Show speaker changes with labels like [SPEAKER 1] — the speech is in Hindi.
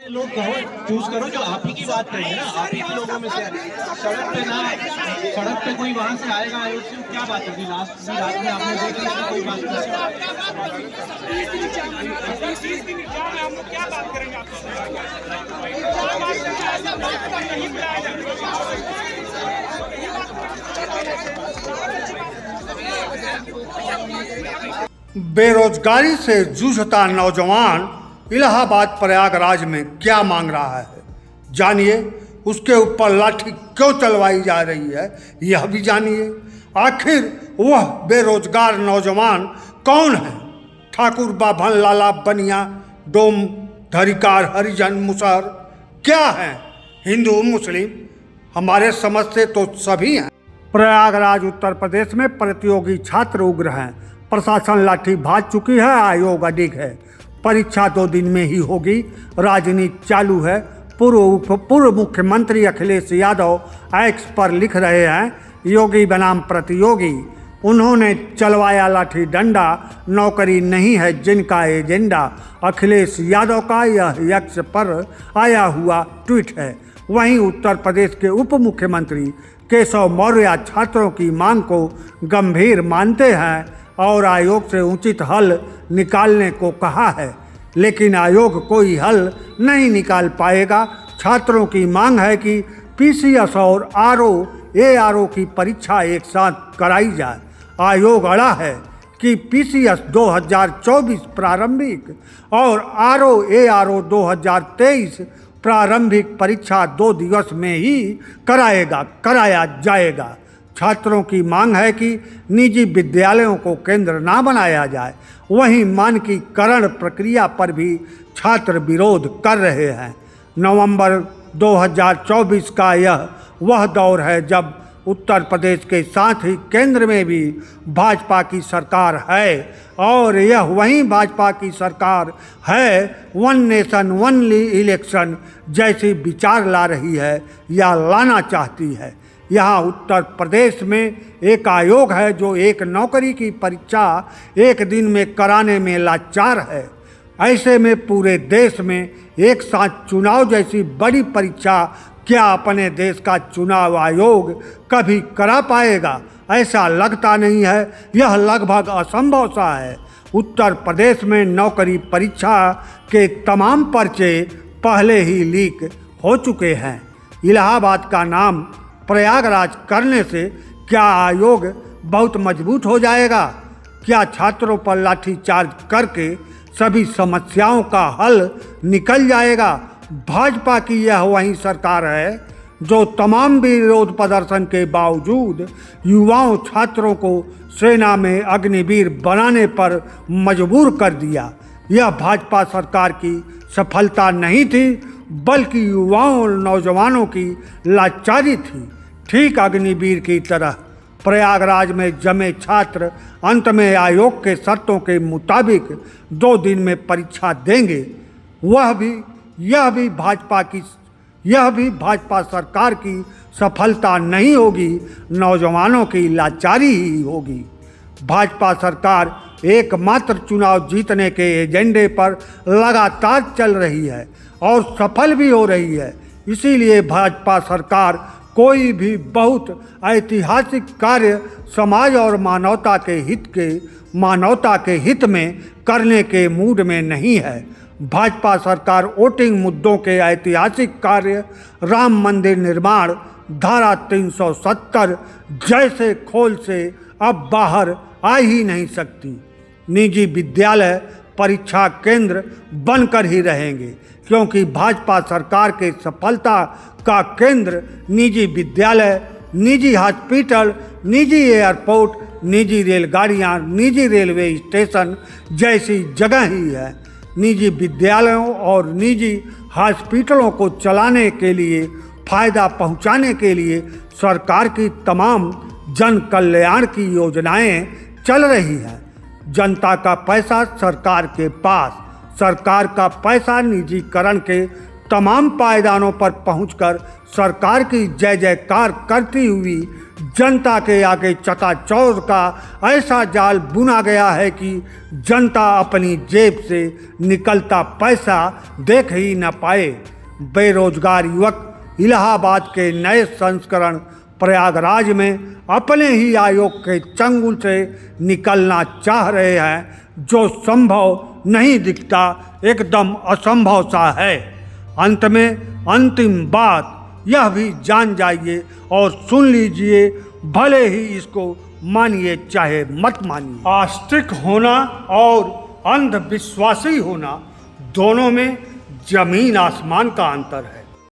[SPEAKER 1] लोग चूज करो जो आप ही की बात करेंगे ना, आप ही के लोगों में से। सड़क पे कोई वहां से आएगा आयोग से, क्या बात होगी? लास्ट रात में आपने देख लिया कि कोई बात
[SPEAKER 2] बेरोजगारी से जूझता नौजवान इलाहाबाद प्रयागराज में क्या मांग रहा है, जानिए। उसके ऊपर लाठी क्यों चलवाई जा रही है, यह भी जानिए। आखिर वह बेरोजगार नौजवान कौन है? ठाकुर बाभन लाला बनिया डोम धरिकार हरिजन मुसहर क्या है? हिंदू मुस्लिम? हमारे समझ से तो सभी हैं। प्रयागराज उत्तर प्रदेश में प्रतियोगी छात्र उग्र हैं। प्रशासन लाठी भाज चुकी है, आयोग अडिग है। परीक्षा 2 दिन में ही होगी, राजनीति चालू है। पूर्व मुख्यमंत्री अखिलेश यादव एक्स पर लिख रहे हैं, योगी बनाम प्रतियोगी। उन्होंने चलवाया लाठी डंडा, नौकरी नहीं है जिनका एजेंडा। अखिलेश यादव का यह एक्स पर आया हुआ ट्वीट है। वहीं उत्तर प्रदेश के उप मुख्यमंत्री केशव मौर्य छात्रों की मांग को गंभीर मानते हैं और आयोग से उचित हल निकालने को कहा है, लेकिन आयोग कोई हल नहीं निकाल पाएगा। छात्रों की मांग है कि पीसीएस और एआरओ की परीक्षा एक साथ कराई जाए। आयोग अड़ा है कि पीसीएस 2024 प्रारंभिक और एआरओ 2023 प्रारंभिक परीक्षा 2 दिवस में ही कराया जाएगा। छात्रों की मांग है कि निजी विद्यालयों को केंद्र ना बनाया जाए। वहीं मानकीकरण प्रक्रिया पर भी छात्र विरोध कर रहे हैं। नवंबर 2024 का यह वह दौर है जब उत्तर प्रदेश के साथ ही केंद्र में भी भाजपा की सरकार है, और यह वही भाजपा की सरकार है वन नेशन वन इलेक्शन जैसी विचार ला रही है या लाना चाहती है। यहाँ उत्तर प्रदेश में एक आयोग है जो एक नौकरी की परीक्षा एक दिन में कराने में लाचार है। ऐसे में पूरे देश में एक साथ चुनाव जैसी बड़ी परीक्षा क्या अपने देश का चुनाव आयोग कभी करा पाएगा? ऐसा लगता नहीं है, यह लगभग असंभव सा है। उत्तर प्रदेश में नौकरी परीक्षा के तमाम पर्चे पहले ही लीक हो चुके हैं। इलाहाबाद का नाम प्रयागराज करने से क्या आयोग बहुत मजबूत हो जाएगा? क्या छात्रों पर लाठीचार्ज करके सभी समस्याओं का हल निकल जाएगा? भाजपा की यह वही सरकार है जो तमाम विरोध प्रदर्शन के बावजूद युवाओं छात्रों को सेना में अग्निवीर बनाने पर मजबूर कर दिया। यह भाजपा सरकार की सफलता नहीं थी, बल्कि युवाओं और नौजवानों की लाचारी थी। ठीक अग्निवीर की तरह प्रयागराज में जमे छात्र अंत में आयोग के शर्तों के मुताबिक 2 दिन में परीक्षा देंगे। यह भी भाजपा सरकार की सफलता नहीं होगी, नौजवानों की लाचारी ही होगी। भाजपा सरकार एकमात्र चुनाव जीतने के एजेंडे पर लगातार चल रही है और सफल भी हो रही है। इसीलिए भाजपा सरकार कोई भी बहुत ऐतिहासिक कार्य समाज और मानवता के हित में करने के मूड में नहीं है। भाजपा सरकार वोटिंग मुद्दों के ऐतिहासिक कार्य, राम मंदिर निर्माण, धारा 370 जैसे खोल से अब बाहर आ ही नहीं सकती। निजी विद्यालय परीक्षा केंद्र बनकर ही रहेंगे, क्योंकि भाजपा सरकार के सफलता का केंद्र निजी विद्यालय, निजी हॉस्पिटल, निजी एयरपोर्ट, निजी रेलगाड़ियाँ, निजी रेलवे स्टेशन जैसी जगह ही है। निजी विद्यालयों और निजी हॉस्पिटलों को चलाने के लिए, फायदा पहुंचाने के लिए सरकार की तमाम जन कल्याण की योजनाएं चल रही हैं। जनता का पैसा सरकार के पास, सरकार का पैसा निजीकरण के तमाम पायदानों पर पहुंचकर सरकार की जय जयकार करती हुई जनता के आगे चकाचौंध का ऐसा जाल बुना गया है कि जनता अपनी जेब से निकलता पैसा देख ही न पाए। बेरोजगार युवक इलाहाबाद के नए संस्करण प्रयागराज में अपने ही आयोग के चंगुल से निकलना चाह रहे हैं, जो संभव नहीं दिखता, एकदम असंभव सा है। अंत में अंतिम बात यह भी जान जाइए और सुन लीजिए, भले ही इसको मानिए चाहे मत मानिए। आस्तिक होना और अंधविश्वासी होना दोनों में जमीन आसमान का अंतर है।